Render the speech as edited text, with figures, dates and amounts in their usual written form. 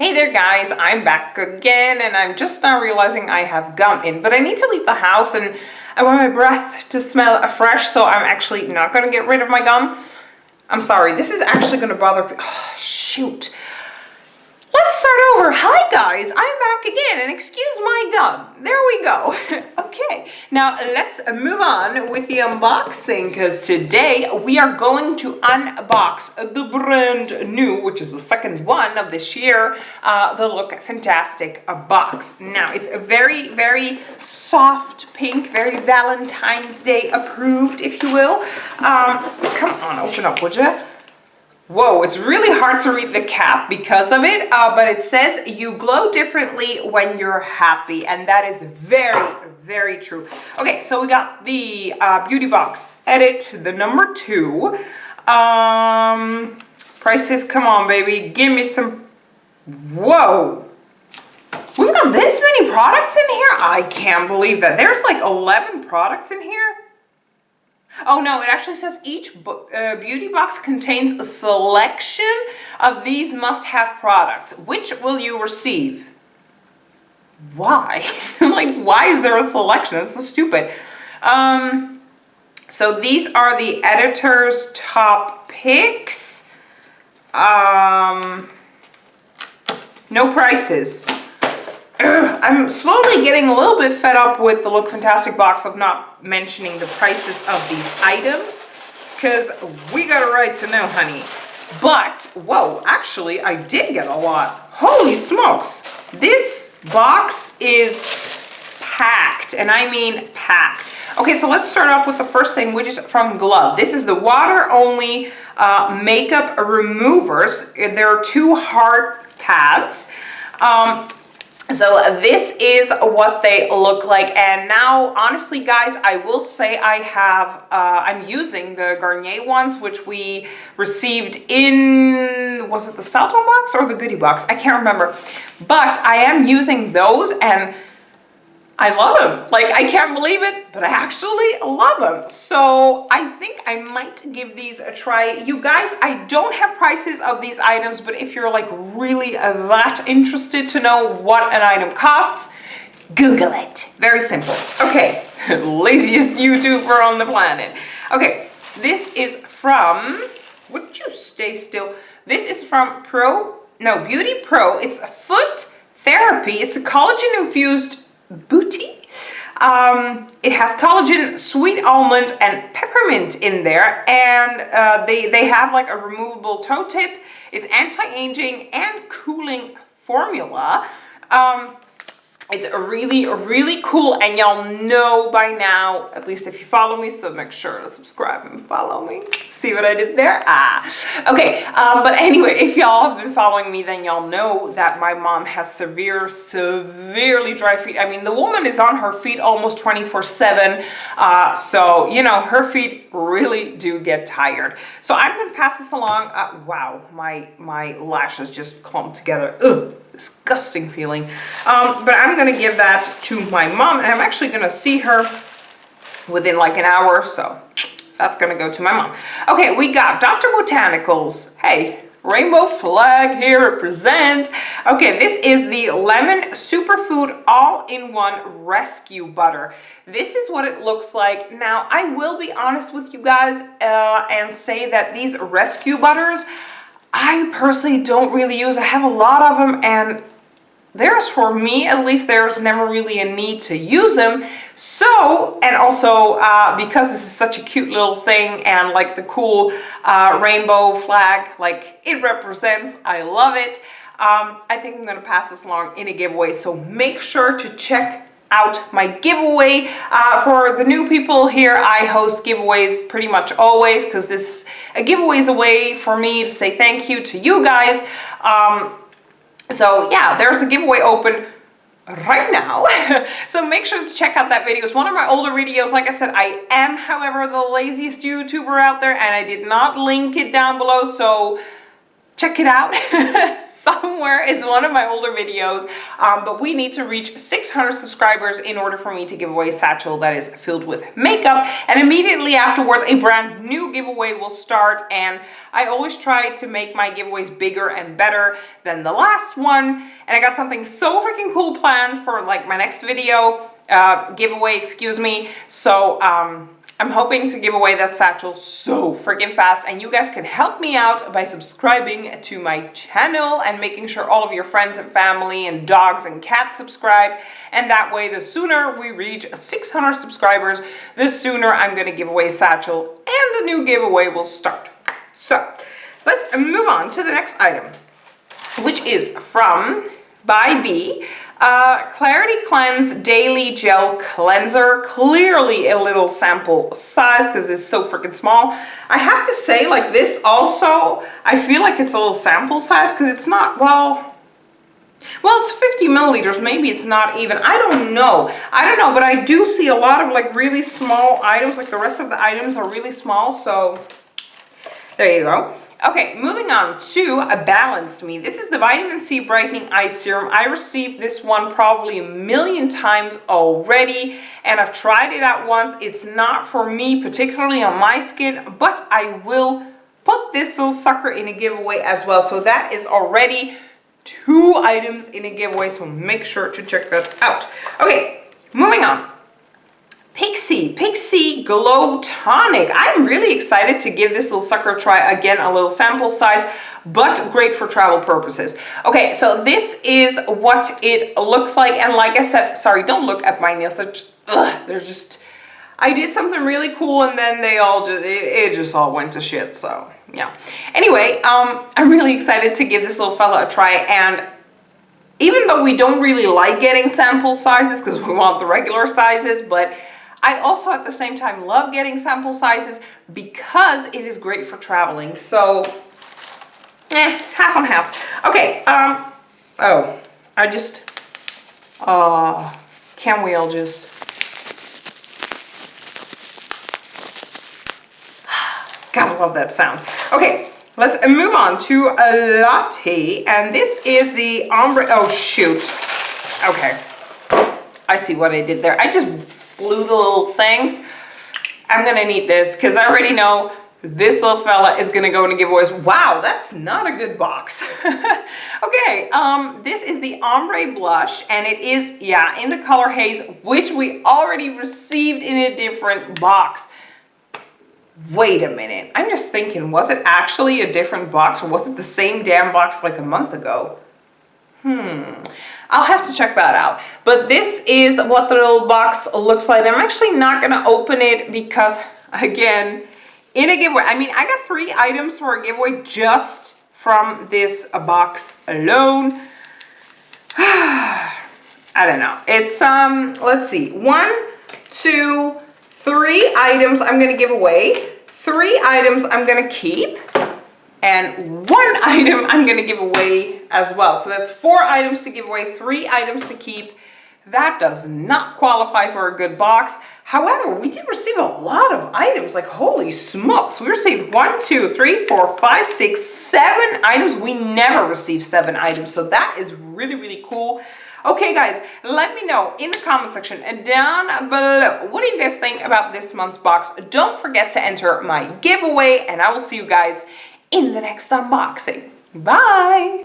Hey there guys, I'm back again and I'm just now realizing I have gum in, but I need to leave the house and I want my breath to smell fresh, so I'm actually not going to get rid of my gum. I'm sorry, this is actually going to bother people. Oh, shoot. Let's start over. Hi guys, I'm back again and excuse my gum. There we go. Okay, now let's move on with the unboxing because today we are going to unbox the brand new, which is the second one of this year, the Lookfantastic box. Now it's a very, very soft pink, very Valentine's Day approved, if you will. Come on, open up, would you? Whoa, it's really hard to read the cap because of it, but it says you glow differently when you're happy, and that is very, very true. Okay, so we got the beauty box edit, the number 2. Prices, come on, baby, give me some. Whoa, we've got this many products in here? I can't believe that. There's like 11 products in here. Oh no, it actually says each beauty box contains a selection of these must-have products. Which will you receive? Why? Like, why is there a selection? That's so stupid. So these are the editor's top picks. No prices. I'm slowly getting a little bit fed up with the Lookfantastic box of not mentioning the prices of these items, because we got a right to know, honey. But, whoa, actually, I did get a lot. Holy smokes. This box is packed, and I mean packed. Okay, so let's start off with the first thing, which is from Glove. This is the water-only makeup removers. There are 2 hard pads. So this is what they look like, and now honestly guys, I will say I have I'm using the Garnier ones, which we received in, was it the Style Tone box or the Goodie box? I can't remember, but I am using those and I love them. Like, I can't believe it, but I actually love them. So I think I might give these a try. You guys, I don't have prices of these items, but if you're like really that interested to know what an item costs, Google it. Very simple. Okay, laziest YouTuber on the planet. Okay, this is from, would you stay still? This is from Beauty Pro. It's a foot therapy. It's a collagen infused booty. It has collagen, sweet almond, and peppermint in there, and they have like a removable toe tip. It's anti-aging and cooling formula. It's really, really cool, and y'all know by now, at least if you follow me, so make sure to subscribe and follow me. See what I did there? Okay, but anyway, if y'all have been following me, then y'all know that my mom has severely dry feet. I mean, the woman is on her feet almost 24/7, so, you know, her feet really do get tired. So I'm gonna pass this along. Wow, my lashes just clumped together. Ugh. Disgusting feeling. But I'm gonna give that to my mom, and I'm actually gonna see her within like an hour, so that's gonna go to my mom. Okay, we got Dr. Botanicals. Hey, rainbow flag here, represent. Okay, this is the lemon superfood all-in-one rescue butter. This is what it looks like. Now, I will be honest with you guys and say that these rescue butters, I personally don't really use. I have a lot of them, and for me at least, there's never really a need to use them. So, and also because this is such a cute little thing and like the cool rainbow flag, like it represents, I love it. I think I'm gonna pass this along in a giveaway, so make sure to check out my giveaway. For the new people here, I host giveaways pretty much always, because a giveaway is a way for me to say thank you to you guys. So yeah, there's a giveaway open right now. So make sure to check out that video. It's one of my older videos. Like I said, I am, however, the laziest YouTuber out there, and I did not link it down below, so check it out. Somewhere is one of my older videos, but we need to reach 600 subscribers in order for me to give away a satchel that is filled with makeup, and immediately afterwards a brand new giveaway will start. And I always try to make my giveaways bigger and better than the last one, and I got something so freaking cool planned for like my next video giveaway, excuse me. So I'm hoping to give away that satchel so freaking fast, and you guys can help me out by subscribing to my channel and making sure all of your friends and family and dogs and cats subscribe. And that way, the sooner we reach 600 subscribers, the sooner I'm going to give away a satchel and a new giveaway will start. So let's move on to the next item, which is from by B. Clarity Cleanse Daily Gel Cleanser. Clearly a little sample size because it's so freaking small. I have to say, like, this also, I feel like it's a little sample size because it's not, well, it's 50 milliliters. Maybe it's not even. I don't know, but I do see a lot of like really small items. Like the rest of the items are really small. So there you go. Okay, moving on to a Balance Me. This is the Vitamin C Brightening Eye Serum. I received this one probably a million times already, and I've tried it out once. It's not for me, particularly on my skin, but I will put this little sucker in a giveaway as well. So that is already 2 items in a giveaway, so make sure to check that out. Okay, moving on. Pixie Glow Tonic. I'm really excited to give this little sucker a try. Again, a little sample size, but great for travel purposes. Okay, so this is what it looks like. And like I said, sorry, don't look at my nails. They're just, I did something really cool and then they all just, it just all went to shit. So yeah. Anyway, I'm really excited to give this little fella a try. And even though we don't really like getting sample sizes because we want the regular sizes, but I also at the same time love getting sample sizes because it is great for traveling. So, half on half. Okay, can we all just, gotta love that sound. Okay, let's move on to a latte, and this is the Ombre, oh shoot. Okay, I see what I did there. I just blew the little things. I'm gonna need this because I already know this little fella is gonna go into giveaways. Wow, that's not a good box. Okay, this is the Ombre Blush, and it is, yeah, in the color Haze, which we already received in a different box. Wait a minute, I'm just thinking, was it actually a different box, or was it the same damn box like a month ago? I'll have to check that out. But this is what the little box looks like. I'm actually not going to open it because, again, in a giveaway, I mean, I got 3 items for a giveaway just from this box alone. I don't know. It's, let's see, 1, 2, 3 items I'm going to give away. 3 items I'm going to keep. And 1 item I'm going to give away as well. So that's 4 items to give away, 3 items to keep. That does not qualify for a good box. However, we did receive a lot of items. Like, holy smokes. We received 1, 2, 3, 4, 5, 6, 7 items. We never received 7 items. So that is really, really cool. Okay, guys, let me know in the comment section and down below, what do you guys think about this month's box? Don't forget to enter my giveaway, and I will see you guys in the next unboxing. Bye!